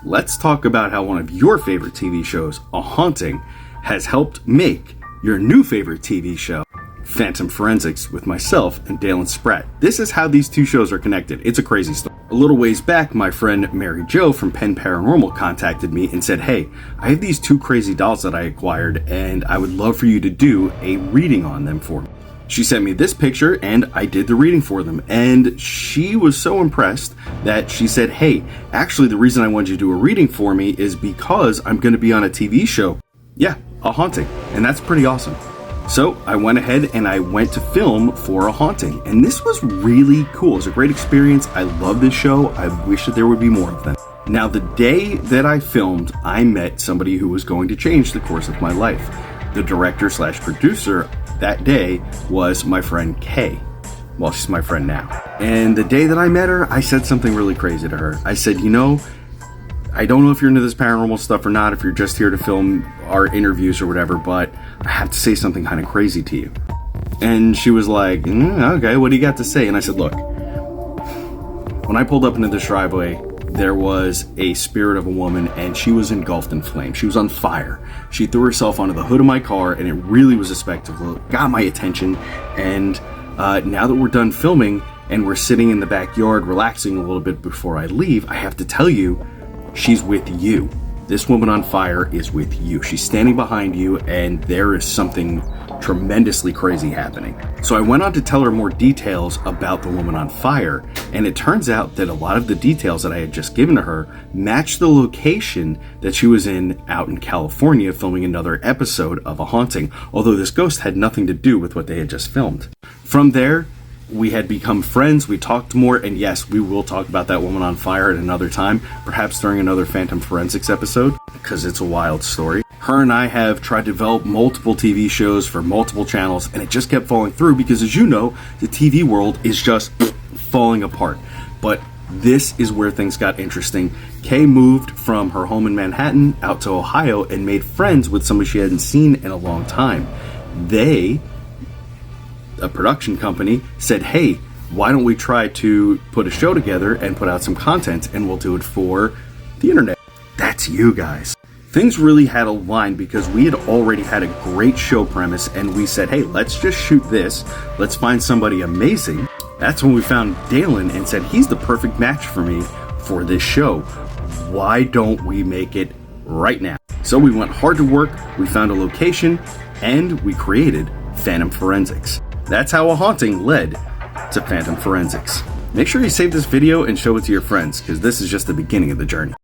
let's talk about how one of your favorite TV shows, A Haunting, has helped make your new favorite TV show, Phantom Forrensics, with myself and Dalen Spratt. This is how these two shows are connected. It's a crazy story. A little ways back, my friend Mary Jo from Penn Paranormal contacted me and said, hey, I have these two crazy dolls that I acquired and I would love for you to do a reading on them for me. She sent me this picture and I did the reading for them, and she was so impressed that she said, hey, actually the reason I wanted you to do a reading for me is because I'm going to be on a TV show. Yeah, A Haunting, and that's pretty awesome. So I went ahead and I went to film for A Haunting, and this was really cool. It was a great experience. I love this show. I wish that there would be more of them. Now, the day that I filmed, I met somebody who was going to change the course of my life. The director slash producer that day was my friend Kay. Well, she's my friend now. And the day that I met her, I said something really crazy to her. I said, you know, I don't know if you're into this paranormal stuff or not, if you're just here to film our interviews or whatever, but I have to say something kind of crazy to you. And she was like, okay, what do you got to say? And I said, look, when I pulled up into this driveway, there was a spirit of a woman and she was engulfed in flames. She was on fire. She threw herself onto the hood of my car and it really was a spectacle. It got my attention. And now that we're done filming and we're sitting in the backyard relaxing a little bit before I leave, I have to tell you, she's with you. This woman on fire is with you. She's standing behind you and there is something tremendously crazy happening. So I went on to tell her more details about the woman on fire, and it turns out that a lot of the details that I had just given to her matched the location that she was in out in California filming another episode of A Haunting, although this ghost had nothing to do with what they had just filmed. From there, we had become friends, we talked more, and yes, we will talk about that woman on fire at another time, perhaps during another Phantom Forrensics episode, because it's a wild story. Her and I have tried to develop multiple TV shows for multiple channels, and it just kept falling through because, as you know, the TV world is just falling apart. But this is where things got interesting. Kay moved from her home in Manhattan out to Ohio and made friends with somebody she hadn't seen in a long time. They, a production company, said, hey, why don't we try to put a show together and put out some content, and we'll do it for the internet. That's you guys. Things really had aligned because we had already had a great show premise, and we said, hey, let's just shoot this. Let's find somebody amazing. That's when we found Dalen and said, he's the perfect match for me for this show. Why don't we make it right now? So we went hard to work, we found a location, and we created Phantom Forrensics. That's how A Haunting led to Phantom Forrensics. Make sure you save this video and show it to your friends, because this is just the beginning of the journey.